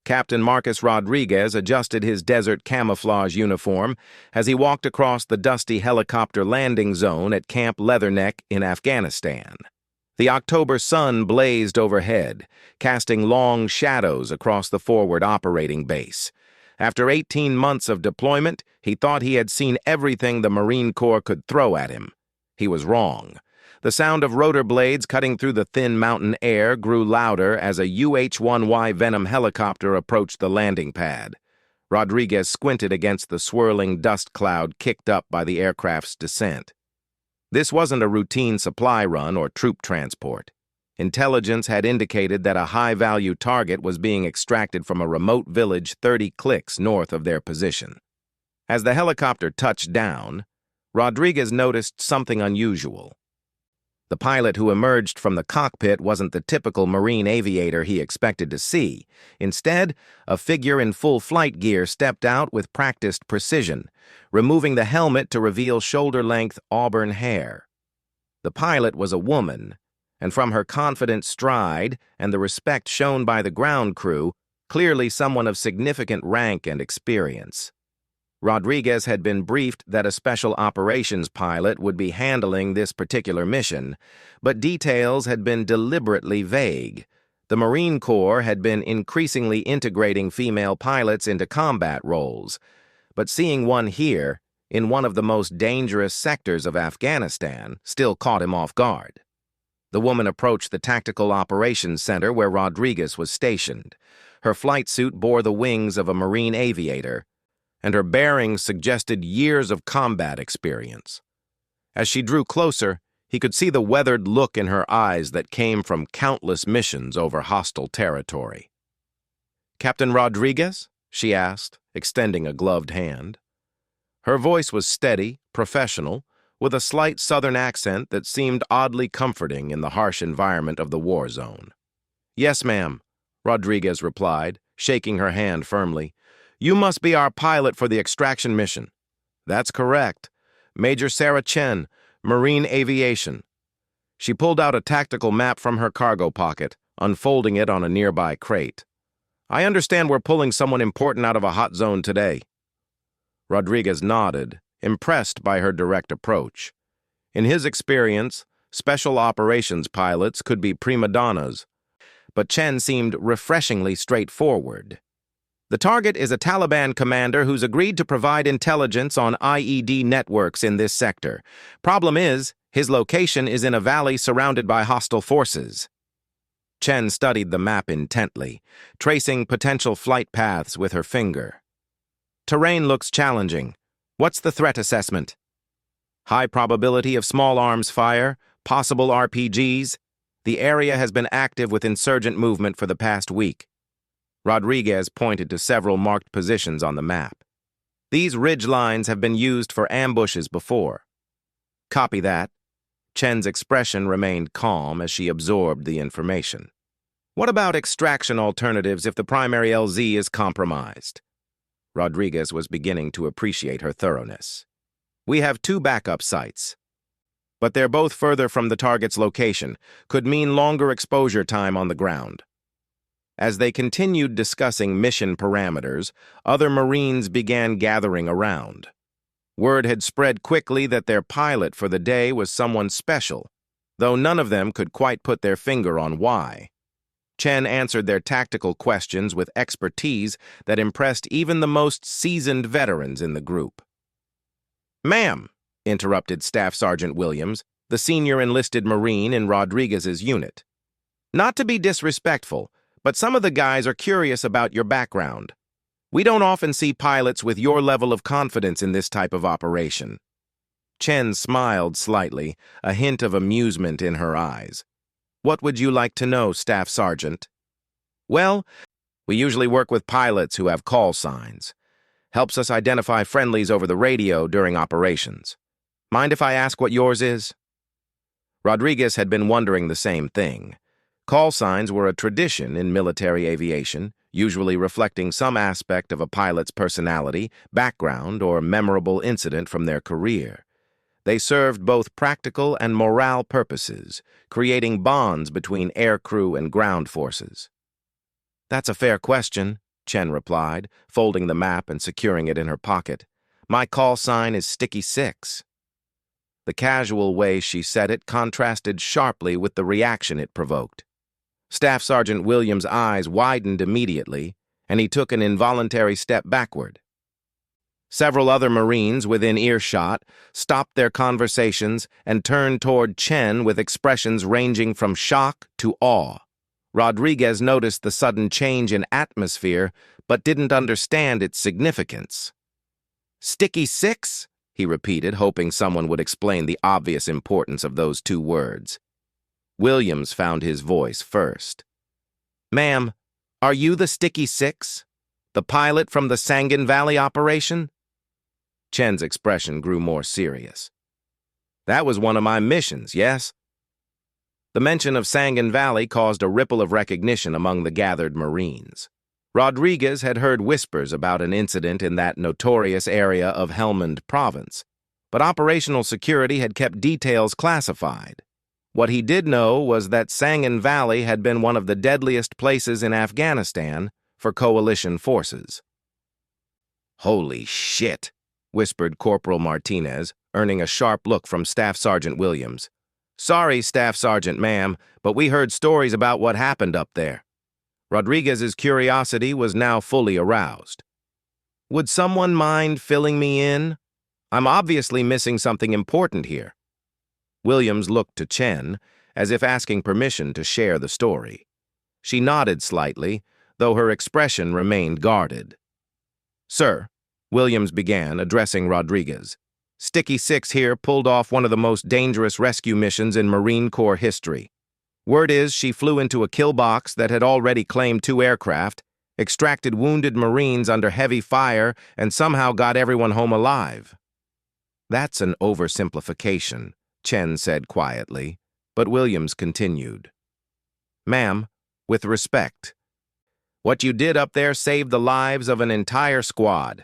Captain Marcus Rodriguez adjusted his desert camouflage uniform as he walked across the dusty helicopter landing zone at Camp Leatherneck in Afghanistan. The October sun blazed overhead, casting long shadows across the forward operating base. After 18 months of deployment, he thought he had seen everything the Marine Corps could throw at him. He was wrong. The sound of rotor blades cutting through the thin mountain air grew louder as a UH-1Y Venom helicopter approached the landing pad. Rodriguez squinted against the swirling dust cloud kicked up by the aircraft's descent. This wasn't a routine supply run or troop transport. Intelligence had indicated that a high-value target was being extracted from a remote village 30 clicks north of their position. As the helicopter touched down, Rodriguez noticed something unusual. The pilot who emerged from the cockpit wasn't the typical Marine aviator he expected to see. Instead, a figure in full flight gear stepped out with practiced precision, removing the helmet to reveal shoulder-length auburn hair. The pilot was a woman, and from her confident stride and the respect shown by the ground crew, clearly someone of significant rank and experience. Rodriguez had been briefed that a special operations pilot would be handling this particular mission, but details had been deliberately vague. The Marine Corps had been increasingly integrating female pilots into combat roles, but seeing one here, in one of the most dangerous sectors of Afghanistan, still caught him off guard. The woman approached the Tactical Operations Center where Rodriguez was stationed. Her flight suit bore the wings of a Marine aviator, and her bearings suggested years of combat experience. As she drew closer, he could see the weathered look in her eyes that came from countless missions over hostile territory. "Captain Rodriguez?" she asked, extending a gloved hand. Her voice was steady, professional, with a slight southern accent that seemed oddly comforting in the harsh environment of the war zone. "Yes, ma'am," Rodriguez replied, shaking her hand firmly. "You must be our pilot for the extraction mission." "That's correct. Major Sarah Chen, Marine Aviation." She pulled out a tactical map from her cargo pocket, unfolding it on a nearby crate. "I understand we're pulling someone important out of a hot zone today." Rodriguez nodded, impressed by her direct approach. In his experience, special operations pilots could be prima donnas, but Chen seemed refreshingly straightforward. "The target is a Taliban commander who's agreed to provide intelligence on IED networks in this sector. Problem is, his location is in a valley surrounded by hostile forces." Chen studied the map intently, tracing potential flight paths with her finger. "Terrain looks challenging. What's the threat assessment?" "High probability of small arms fire, possible RPGs. The area has been active with insurgent movement for the past week." Rodriguez pointed to several marked positions on the map. "These ridge lines have been used for ambushes before." "Copy that." Chen's expression remained calm as she absorbed the information. "What about extraction alternatives if the primary LZ is compromised?" Rodriguez was beginning to appreciate her thoroughness. "We have 2 backup sites, but they're both further from the target's location, could mean longer exposure time on the ground." As they continued discussing mission parameters, other Marines began gathering around. Word had spread quickly that their pilot for the day was someone special, though none of them could quite put their finger on why. Chen answered their tactical questions with expertise that impressed even the most seasoned veterans in the group. "Ma'am," interrupted Staff Sergeant Williams, the senior enlisted Marine in Rodriguez's unit. "Not to be disrespectful, but some of the guys are curious about your background. We don't often see pilots with your level of confidence in this type of operation." Chen smiled slightly, a hint of amusement in her eyes. "What would you like to know, Staff Sergeant?" "Well, we usually work with pilots who have call signs. Helps us identify friendlies over the radio during operations. Mind if I ask what yours is?" Rodriguez had been wondering the same thing. Call signs were a tradition in military aviation, usually reflecting some aspect of a pilot's personality, background, or memorable incident from their career. They served both practical and morale purposes, creating bonds between aircrew and ground forces. "That's a fair question," Chen replied, folding the map and securing it in her pocket. My call sign is Sticky 6. The casual way she said it contrasted sharply with the reaction it provoked. Staff Sergeant Williams' eyes widened immediately, and he took an involuntary step backward. Several other Marines within earshot stopped their conversations and turned toward Chen with expressions ranging from shock to awe. Rodriguez noticed the sudden change in atmosphere, but didn't understand its significance. Sticky 6? He repeated, hoping someone would explain the obvious importance of those two words. Williams found his voice first. Ma'am, are you the Sticky 6? The pilot from the Sangin Valley operation? Chen's expression grew more serious. That was one of my missions, yes? The mention of Sangin Valley caused a ripple of recognition among the gathered Marines. Rodriguez had heard whispers about an incident in that notorious area of Helmand Province, but operational security had kept details classified. What he did know was that Sangin Valley had been one of the deadliest places in Afghanistan for coalition forces. Holy shit, whispered Corporal Martinez, earning a sharp look from Staff Sergeant Williams. Sorry, Staff Sergeant, ma'am, but we heard stories about what happened up there. Rodriguez's curiosity was now fully aroused. Would someone mind filling me in? I'm obviously missing something important here. Williams looked to Chen, as if asking permission to share the story. She nodded slightly, though her expression remained guarded. Sir, Williams began, addressing Rodriguez. Sticky 6 here pulled off one of the most dangerous rescue missions in Marine Corps history. Word is she flew into a kill box that had already claimed 2 aircraft, extracted wounded Marines under heavy fire, and somehow got everyone home alive. That's an oversimplification, Chen said quietly, but Williams continued. Ma'am, with respect, what you did up there saved the lives of an entire squad.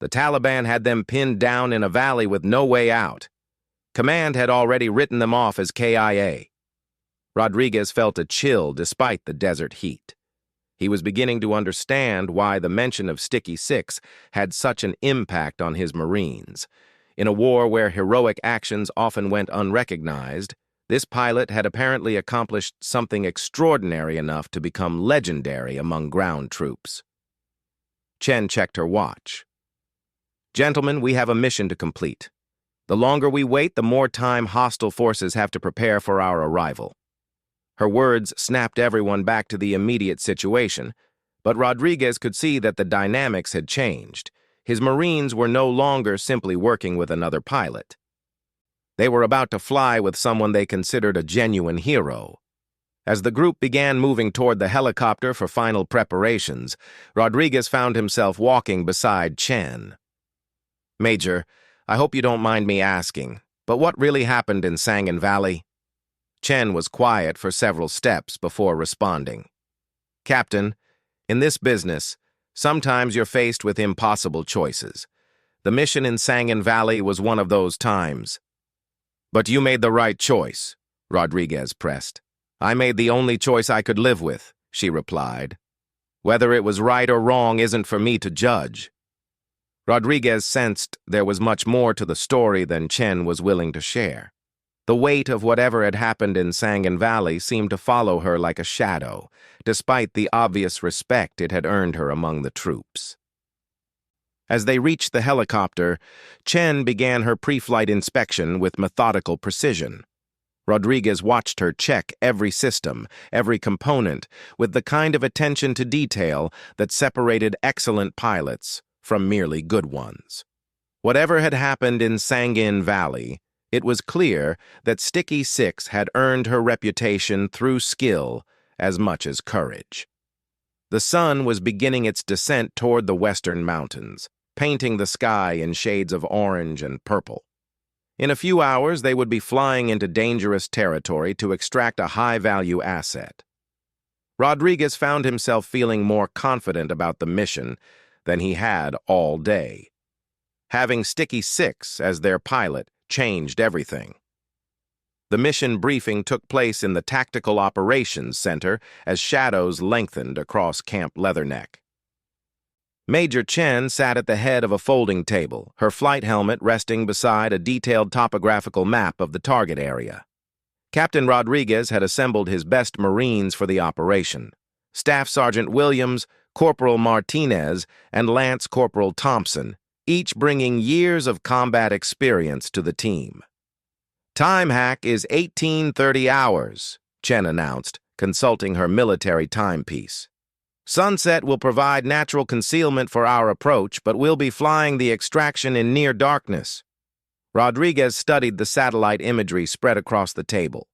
The Taliban had them pinned down in a valley with no way out. Command had already written them off as KIA. Rodriguez felt a chill despite the desert heat. He was beginning to understand why the mention of Sticky 6 had such an impact on his Marines. In a war where heroic actions often went unrecognized, this pilot had apparently accomplished something extraordinary enough to become legendary among ground troops. Chen checked her watch. Gentlemen, we have a mission to complete. The longer we wait, the more time hostile forces have to prepare for our arrival. Her words snapped everyone back to the immediate situation, but Rodriguez could see that the dynamics had changed. His Marines were no longer simply working with another pilot. They were about to fly with someone they considered a genuine hero. As the group began moving toward the helicopter for final preparations, Rodriguez found himself walking beside Chen. Major, I hope you don't mind me asking, but what really happened in Sangin Valley? Chen was quiet for several steps before responding. Captain, in this business, sometimes you're faced with impossible choices. The mission in Sangin Valley was one of those times. But you made the right choice, Rodriguez pressed. I made the only choice I could live with, she replied. Whether it was right or wrong isn't for me to judge. Rodriguez sensed there was much more to the story than Chen was willing to share. The weight of whatever had happened in Sangin Valley seemed to follow her like a shadow, despite the obvious respect it had earned her among the troops. As they reached the helicopter, Chen began her pre-flight inspection with methodical precision. Rodriguez watched her check every system, every component, with the kind of attention to detail that separated excellent pilots from merely good ones. Whatever had happened in Sangin Valley, it was clear that Sticky 6 had earned her reputation through skill as much as courage. The sun was beginning its descent toward the western mountains, painting the sky in shades of orange and purple. In a few hours, they would be flying into dangerous territory to extract a high-value asset. Rodriguez found himself feeling more confident about the mission than he had all day. Having Sticky 6 as their pilot changed everything. The mission briefing took place in the Tactical Operations Center as shadows lengthened across Camp Leatherneck. Major Chen sat at the head of a folding table, her flight helmet resting beside a detailed topographical map of the target area. Captain Rodriguez had assembled his best Marines for the operation: Staff Sergeant Williams, Corporal Martinez, and Lance Corporal Thompson, each bringing years of combat experience to the team. "Time hack is 1830 hours, Chen announced, consulting her military timepiece. "Sunset will provide natural concealment for our approach, but we'll be flying the extraction in near darkness." Rodriguez studied the satellite imagery spread across the table.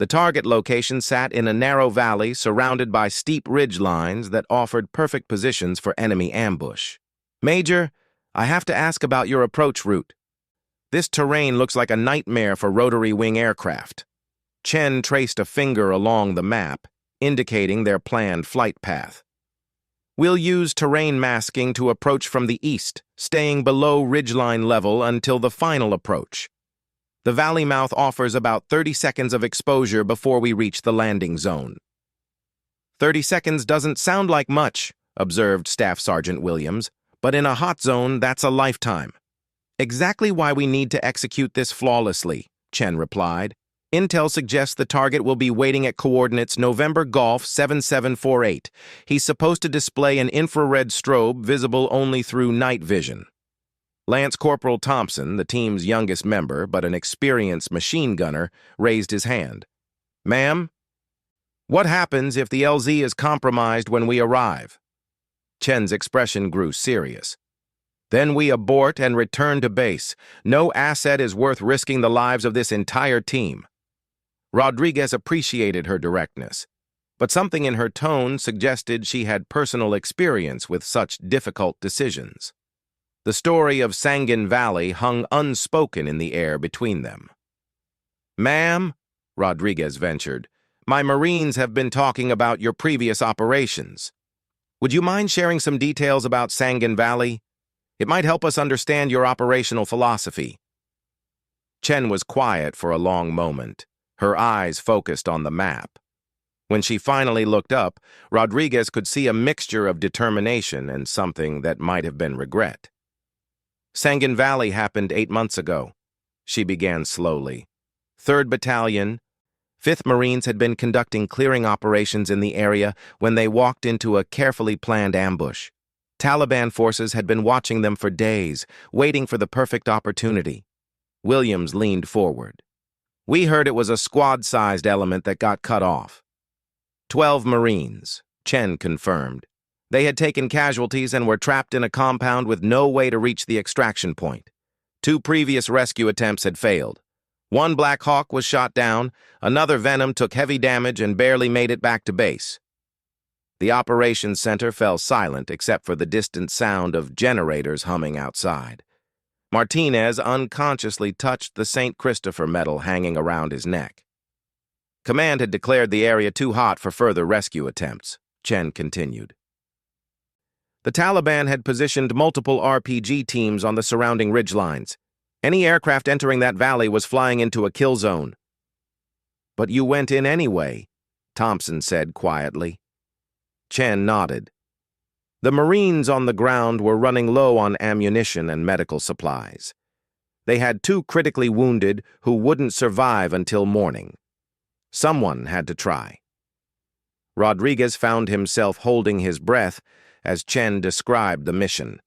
The target location sat in a narrow valley surrounded by steep ridge lines that offered perfect positions for enemy ambush. "Major, I have to ask about your approach route. This terrain looks like a nightmare for rotary wing aircraft." Chen traced a finger along the map, indicating their planned flight path. "We'll use terrain masking to approach from the east, staying below ridgeline level until the final approach. The valley mouth offers about 30 seconds of exposure before we reach the landing zone." "30 seconds doesn't sound like much," observed Staff Sergeant Williams, "but in a hot zone, that's a lifetime." "Exactly why we need to execute this flawlessly," Chen replied. "Intel suggests the target will be waiting at coordinates November Golf 7748. He's supposed to display an infrared strobe visible only through night vision." Lance Corporal Thompson, the team's youngest member but an experienced machine gunner, raised his hand. "Ma'am, what happens if the LZ is compromised when we arrive?" Chen's expression grew serious. "Then we abort and return to base. No asset is worth risking the lives of this entire team." Rodriguez appreciated her directness, but something in her tone suggested she had personal experience with such difficult decisions. The story of Sangin Valley hung unspoken in the air between them. "Ma'am," Rodriguez ventured, "my Marines have been talking about your previous operations. Would you mind sharing some details about Sangin Valley? It might help us understand your operational philosophy." Chen was quiet for a long moment, her eyes focused on the map. When she finally looked up, Rodriguez could see a mixture of determination and something that might have been regret. "Sangin Valley happened 8 months ago," she began slowly. 3rd Battalion, 5th Marines had been conducting clearing operations in the area when they walked into a carefully planned ambush. Taliban forces had been watching them for days, waiting for the perfect opportunity. Williams leaned forward. "We heard it was a squad-sized element that got cut off." 12 Marines, Chen confirmed. They had taken casualties and were trapped in a compound with no way to reach the extraction point. 2 previous rescue attempts had failed. 1 Black Hawk was shot down, another Venom took heavy damage and barely made it back to base. The operations center fell silent except for the distant sound of generators humming outside. Martinez unconsciously touched the St. Christopher medal hanging around his neck. Command had declared the area too hot for further rescue attempts, Chen continued. The Taliban had positioned multiple RPG teams on the surrounding ridgelines. Any aircraft entering that valley was flying into a kill zone. "But you went in anyway," Thompson said quietly. Chen nodded. The Marines on the ground were running low on ammunition and medical supplies. They had 2 critically wounded who wouldn't survive until morning. Someone had to try. Rodriguez found himself holding his breath as Chen described the mission.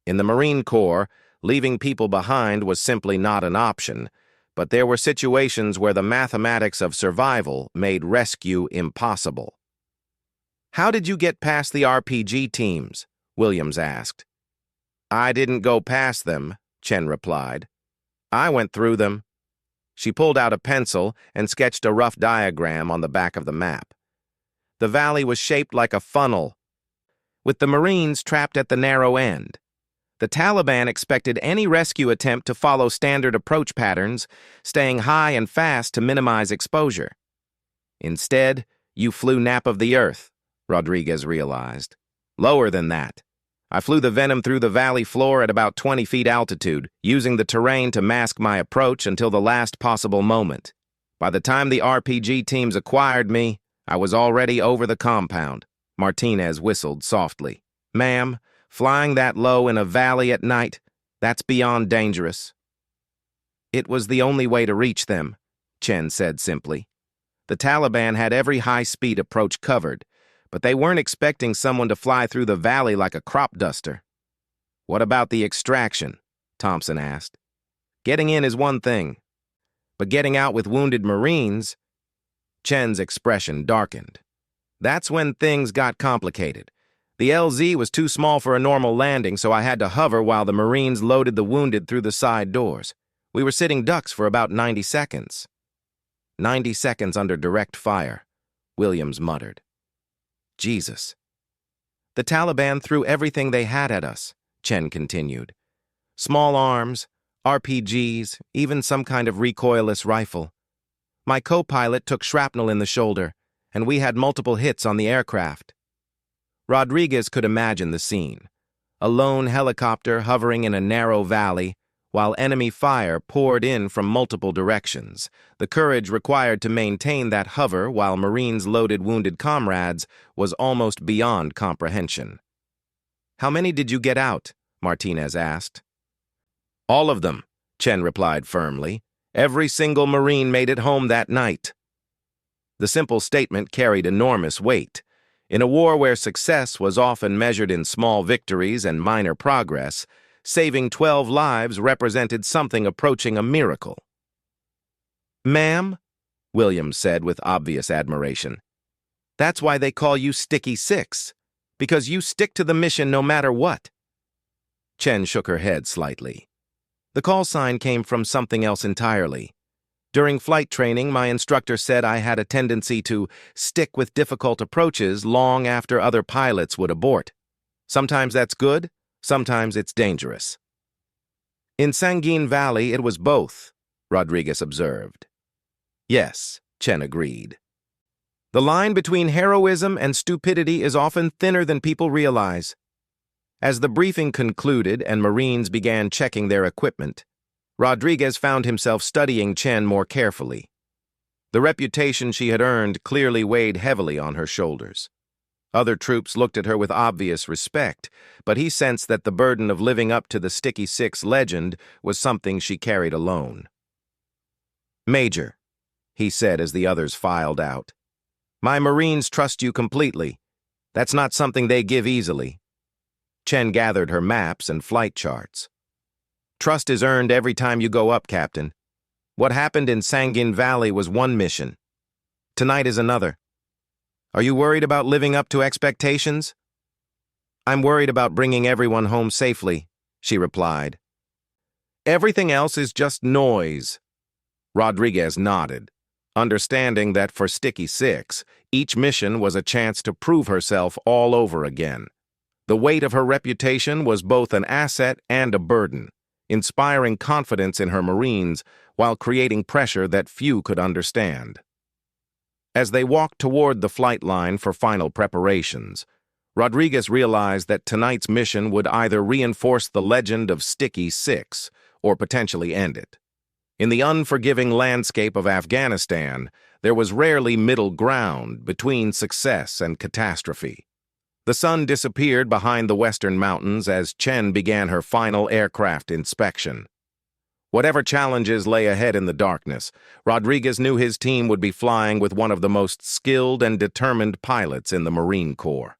In the Marine Corps, leaving people behind was simply not an option, but there were situations where the mathematics of survival made rescue impossible. "How did you get past the RPG teams?" Williams asked. "I didn't go past them," Chen replied. "I went through them." She pulled out a pencil and sketched a rough diagram on the back of the map. The valley was shaped like a funnel, with the Marines trapped at the narrow end. The Taliban expected any rescue attempt to follow standard approach patterns, staying high and fast to minimize exposure. "Instead, you flew nap of the earth," Rodriguez realized. "Lower than that. I flew the Venom through the valley floor at about 20 feet altitude, using the terrain to mask my approach until the last possible moment. By the time the RPG teams acquired me, I was already over the compound." Martinez whistled softly. "Ma'am, Flying that low in a valley at night, that's beyond dangerous. It was the only way to reach them, Chen said simply. The Taliban had every high-speed approach covered, but they weren't expecting someone to fly through the valley like a crop duster. What about the extraction? Thompson asked. Getting in is one thing, but getting out with wounded Marines? Chen's expression darkened. That's when things got complicated. The LZ was too small for a normal landing, so I had to hover while the Marines loaded the wounded through the side doors. We were sitting ducks for about 90 seconds. 90 seconds under direct fire, Williams muttered. Jesus. The Taliban threw everything they had at us, Chen continued. Small arms, RPGs, even some kind of recoilless rifle. My co-pilot took shrapnel in the shoulder, and we had multiple hits on the aircraft. Rodriguez could imagine the scene. A lone helicopter hovering in a narrow valley, while enemy fire poured in from multiple directions. The courage required to maintain that hover while Marines loaded wounded comrades was almost beyond comprehension. How many did you get out? Martinez asked. All of them, Chen replied firmly. Every single Marine made it home that night. The simple statement carried enormous weight. In a war where success was often measured in small victories and minor progress, saving 12 lives represented something approaching a miracle. Ma'am, Williams said with obvious admiration, that's why they call you Sticky Six, because you stick to the mission no matter what. Chen shook her head slightly. The call sign came from something else entirely. During flight training, my instructor said I had a tendency to stick with difficult approaches long after other pilots would abort. Sometimes that's good, sometimes it's dangerous. In Sanguine Valley, it was both, Rodriguez observed. Yes, Chen agreed. The line between heroism and stupidity is often thinner than people realize. As the briefing concluded and Marines began checking their equipment, Rodriguez found himself studying Chen more carefully. The reputation she had earned clearly weighed heavily on her shoulders. Other troops looked at her with obvious respect, but he sensed that the burden of living up to the Sticky Six legend was something she carried alone. Major, he said as the others filed out, my Marines trust you completely. That's not something they give easily. Chen gathered her maps and flight charts. Trust is earned every time you go up, Captain. What happened in Sanguine Valley was one mission. Tonight is another. Are you worried about living up to expectations? I'm worried about bringing everyone home safely, she replied. Everything else is just noise. Rodriguez nodded, understanding that for Sticky Six, each mission was a chance to prove herself all over again. The weight of her reputation was both an asset and a burden, inspiring confidence in her Marines while creating pressure that few could understand. As they walked toward the flight line for final preparations, Rodriguez realized that tonight's mission would either reinforce the legend of Sticky Six or potentially end it. In the unforgiving landscape of Afghanistan, there was rarely middle ground between success and catastrophe. The sun disappeared behind the western mountains as Chen began her final aircraft inspection. Whatever challenges lay ahead in the darkness, Rodriguez knew his team would be flying with one of the most skilled and determined pilots in the Marine Corps.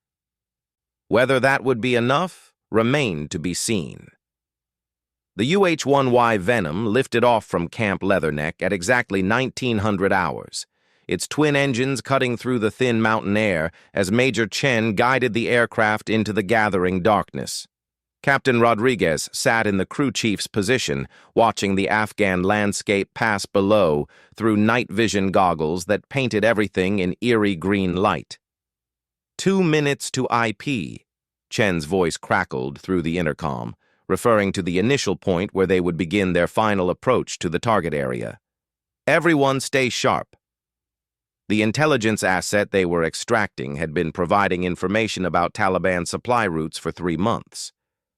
Whether that would be enough remained to be seen. The UH-1Y Venom lifted off from Camp Leatherneck at exactly 1900 hours, its twin engines cutting through the thin mountain air as Major Chen guided the aircraft into the gathering darkness. Captain Rodriguez sat in the crew chief's position, watching the Afghan landscape pass below through night vision goggles that painted everything in eerie green light. 2 minutes to IP, Chen's voice crackled through the intercom, referring to the initial point where they would begin their final approach to the target area. Everyone stay sharp. The intelligence asset they were extracting had been providing information about Taliban supply routes for 3 months,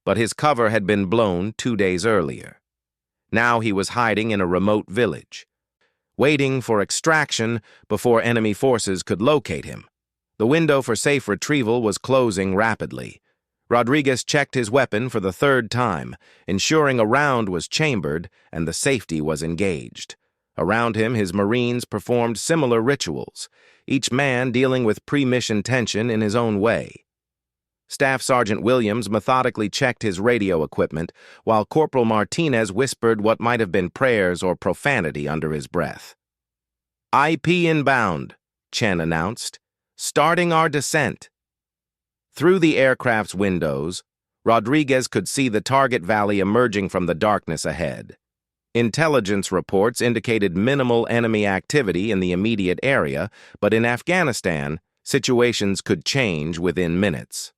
but his cover had been blown 2 days earlier. Now he was hiding in a remote village, waiting for extraction before enemy forces could locate him. The window for safe retrieval was closing rapidly. Rodriguez checked his weapon for the third time, ensuring a round was chambered and the safety was engaged. Around him, his Marines performed similar rituals, each man dealing with pre-mission tension in his own way. Staff Sergeant Williams methodically checked his radio equipment, while Corporal Martinez whispered what might have been prayers or profanity under his breath. "IP inbound," Chen announced, "starting our descent." Through the aircraft's windows, Rodriguez could see the target valley emerging from the darkness ahead. Intelligence reports indicated minimal enemy activity in the immediate area, but in Afghanistan, situations could change within minutes.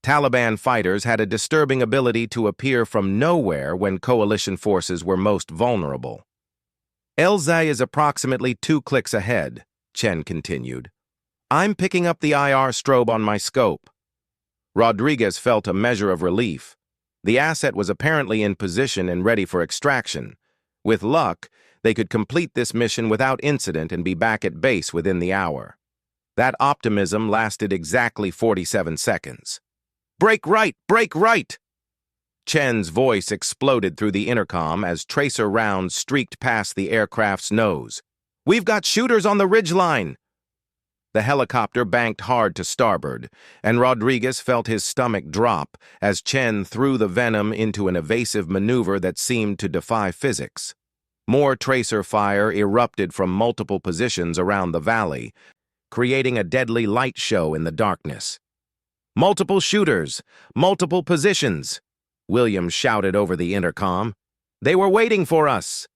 Taliban fighters had a disturbing ability to appear from nowhere when coalition forces were most vulnerable. "LZ is approximately 2 clicks ahead," Chen continued. "I'm picking up the IR strobe on my scope." Rodriguez felt a measure of relief. The asset was apparently in position and ready for extraction. With luck, they could complete this mission without incident and be back at base within the hour. That optimism lasted exactly 47 seconds. "Break right! Break right!" Chen's voice exploded through the intercom as tracer rounds streaked past the aircraft's nose. "We've got shooters on the ridgeline!" The helicopter banked hard to starboard, and Rodriguez felt his stomach drop as Chen threw the Venom into an evasive maneuver that seemed to defy physics. More tracer fire erupted from multiple positions around the valley, creating a deadly light show in the darkness. "Multiple shooters! Multiple positions!" Williams shouted over the intercom. "They were waiting for us!"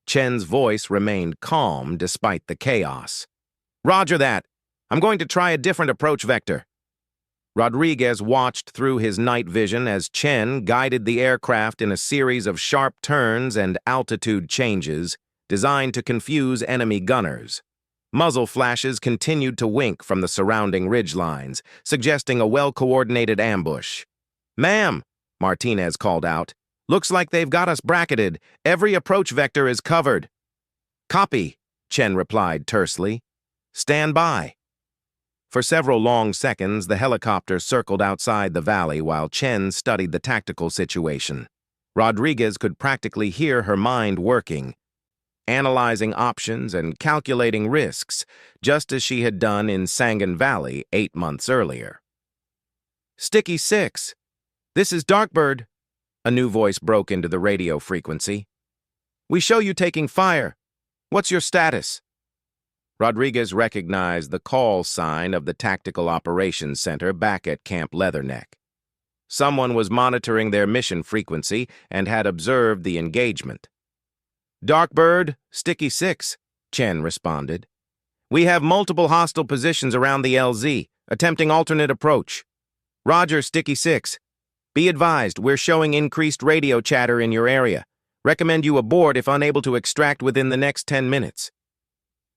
Chen's voice remained calm despite the chaos. "Roger that. I'm going to try a different approach vector." Rodriguez watched through his night vision as Chen guided the aircraft in a series of sharp turns and altitude changes designed to confuse enemy gunners. Muzzle flashes continued to wink from the surrounding ridgelines, suggesting a well-coordinated ambush. "Ma'am," Martinez called out, "looks like they've got us bracketed. Every approach vector is covered." "Copy," Chen replied tersely. "Stand by." For several long seconds, the helicopter circled outside the valley while Chen studied the tactical situation. Rodriguez could practically hear her mind working, analyzing options and calculating risks, just as she had done in Sangan Valley 8 months earlier. "Sticky 6, this is Darkbird," a new voice broke into the radio frequency. "We show you taking fire. What's your status?" Rodriguez recognized the call sign of the Tactical Operations Center back at Camp Leatherneck. Someone was monitoring their mission frequency and had observed the engagement. "Darkbird, Sticky 6, Chen responded. "We have multiple hostile positions around the LZ, attempting alternate approach." "Roger, Sticky 6. Be advised, we're showing increased radio chatter in your area. Recommend you abort if unable to extract within the next 10 minutes.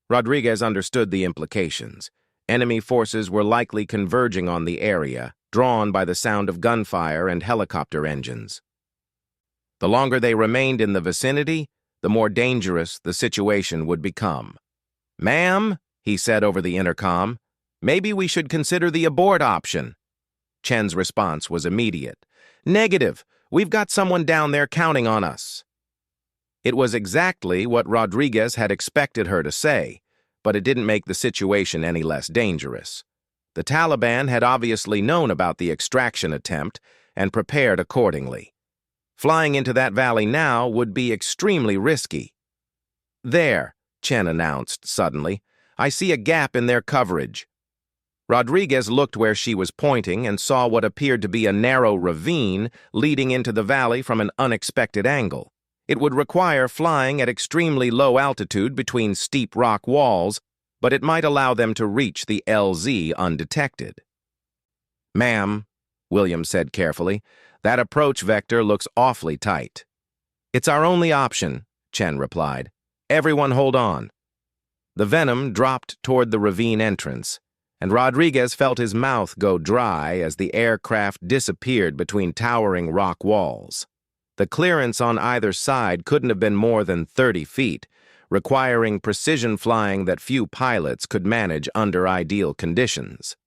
Rodriguez understood the implications. Enemy forces were likely converging on the area, drawn by the sound of gunfire and helicopter engines. The longer they remained in the vicinity, the more dangerous the situation would become. "Ma'am," he said over the intercom, "maybe we should consider the abort option." Chen's response was immediate. "Negative. We've got someone down there counting on us." It was exactly what Rodriguez had expected her to say, but it didn't make the situation any less dangerous. The Taliban had obviously known about the extraction attempt and prepared accordingly. Flying into that valley now would be extremely risky. "There," Chen announced suddenly, "I see a gap in their coverage." Rodriguez looked where she was pointing and saw what appeared to be a narrow ravine leading into the valley from an unexpected angle. It would require flying at extremely low altitude between steep rock walls, but it might allow them to reach the LZ undetected. "Ma'am," Williams said carefully, "that approach vector looks awfully tight." "It's our only option," Chen replied. "Everyone hold on." The Venom dropped toward the ravine entrance, and Rodriguez felt his mouth go dry as the aircraft disappeared between towering rock walls. The clearance on either side couldn't have been more than 30 feet, requiring precision flying that few pilots could manage under ideal conditions.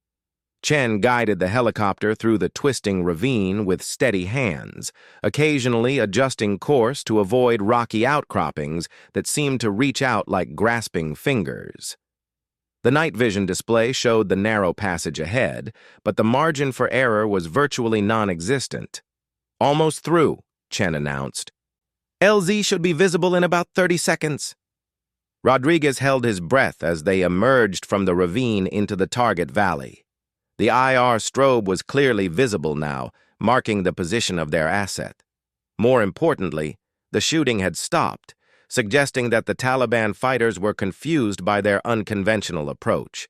Chen guided the helicopter through the twisting ravine with steady hands, occasionally adjusting course to avoid rocky outcroppings that seemed to reach out like grasping fingers. The night vision display showed the narrow passage ahead, but the margin for error was virtually non-existent. "Almost through," Chen announced. "LZ should be visible in about 30 seconds. Rodriguez held his breath as they emerged from the ravine into the target valley. The IR strobe was clearly visible now, marking the position of their asset. More importantly, the shooting had stopped, suggesting that the Taliban fighters were confused by their unconventional approach.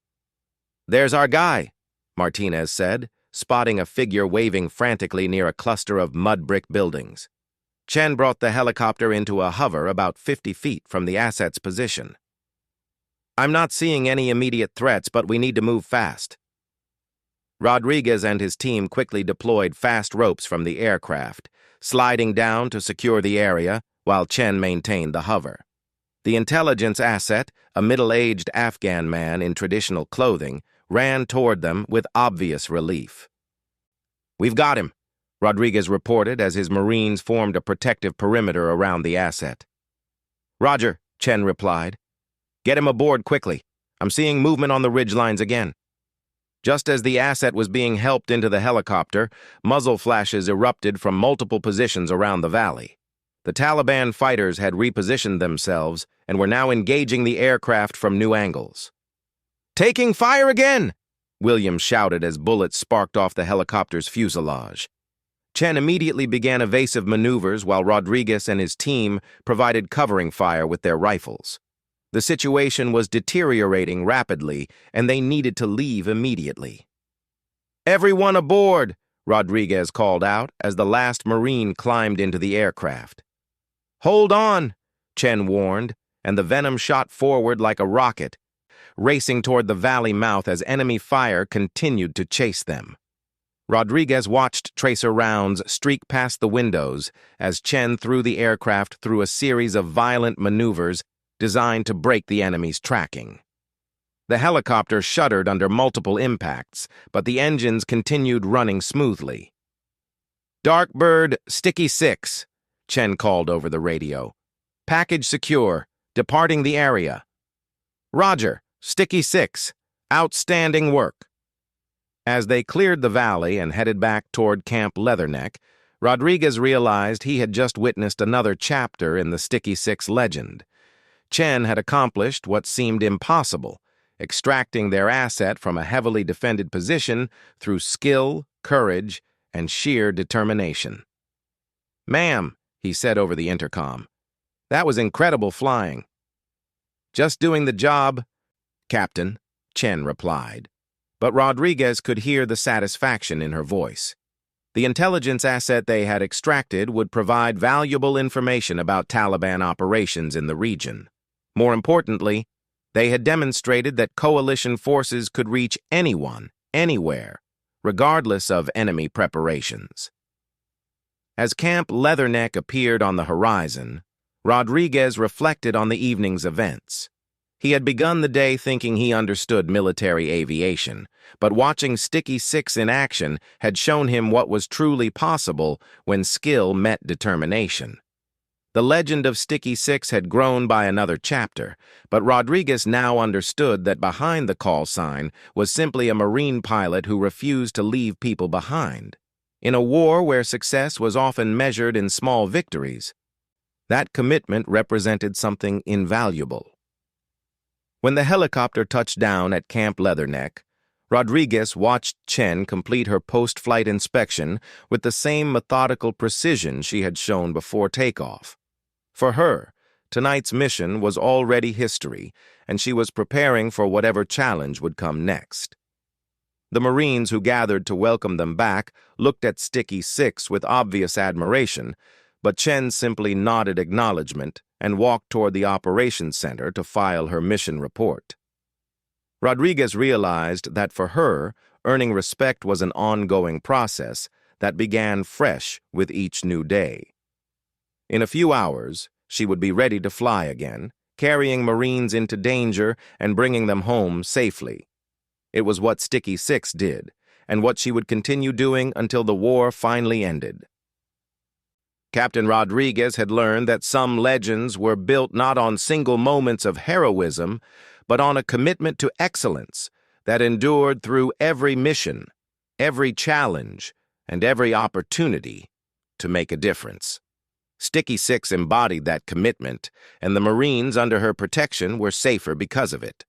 "There's our guy," Martinez said, spotting a figure waving frantically near a cluster of mud brick buildings. Chen brought the helicopter into a hover about 50 feet from the asset's position. "I'm not seeing any immediate threats, but we need to move fast." Rodriguez and his team quickly deployed fast ropes from the aircraft, sliding down to secure the area while Chen maintained the hover. The intelligence asset, a middle-aged Afghan man in traditional clothing, ran toward them with obvious relief. "We've got him," Rodriguez reported as his Marines formed a protective perimeter around the asset. "Roger," Chen replied. "Get him aboard quickly. I'm seeing movement on the ridgelines again." Just as the asset was being helped into the helicopter, muzzle flashes erupted from multiple positions around the valley. The Taliban fighters had repositioned themselves and were now engaging the aircraft from new angles. "Taking fire again!" Williams shouted as bullets sparked off the helicopter's fuselage. Chen immediately began evasive maneuvers while Rodriguez and his team provided covering fire with their rifles. The situation was deteriorating rapidly, and they needed to leave immediately. "Everyone aboard!" Rodriguez called out as the last Marine climbed into the aircraft. "Hold on!" Chen warned, and the Venom shot forward like a rocket, racing toward the valley mouth as enemy fire continued to chase them. Rodriguez watched tracer rounds streak past the windows as Chen threw the aircraft through a series of violent maneuvers designed to break the enemy's tracking. The helicopter shuddered under multiple impacts, but the engines continued running smoothly. "Darkbird, Sticky 6, Chen called over the radio. "Package secure, departing the area." "Roger, Sticky 6, outstanding work." As they cleared the valley and headed back toward Camp Leatherneck, Rodriguez realized he had just witnessed another chapter in the Sticky 6 legend. Chen had accomplished what seemed impossible, extracting their asset from a heavily defended position through skill, courage, and sheer determination. "Ma'am," he said over the intercom, "that was incredible flying." "Just doing the job, Captain," Chen replied. But Rodriguez could hear the satisfaction in her voice. The intelligence asset they had extracted would provide valuable information about Taliban operations in the region. More importantly, they had demonstrated that coalition forces could reach anyone, anywhere, regardless of enemy preparations. As Camp Leatherneck appeared on the horizon, Rodriguez reflected on the evening's events. He had begun the day thinking he understood military aviation, but watching Sticky 6 in action had shown him what was truly possible when skill met determination. The legend of Sticky 6 had grown by another chapter, but Rodriguez now understood that behind the call sign was simply a Marine pilot who refused to leave people behind. In a war where success was often measured in small victories, that commitment represented something invaluable. When the helicopter touched down at Camp Leatherneck, Rodriguez watched Chen complete her post-flight inspection with the same methodical precision she had shown before takeoff. For her, tonight's mission was already history, and she was preparing for whatever challenge would come next. The Marines who gathered to welcome them back looked at Sticky 6 with obvious admiration, but Chen simply nodded acknowledgement and walked toward the operations center to file her mission report. Rodriguez realized that for her, earning respect was an ongoing process that began fresh with each new day. In a few hours, she would be ready to fly again, carrying Marines into danger and bringing them home safely. It was what Sticky 6 did, and what she would continue doing until the war finally ended. Captain Rodriguez had learned that some legends were built not on single moments of heroism, but on a commitment to excellence that endured through every mission, every challenge, and every opportunity to make a difference. Sticky Six embodied that commitment, and the Marines under her protection were safer because of it.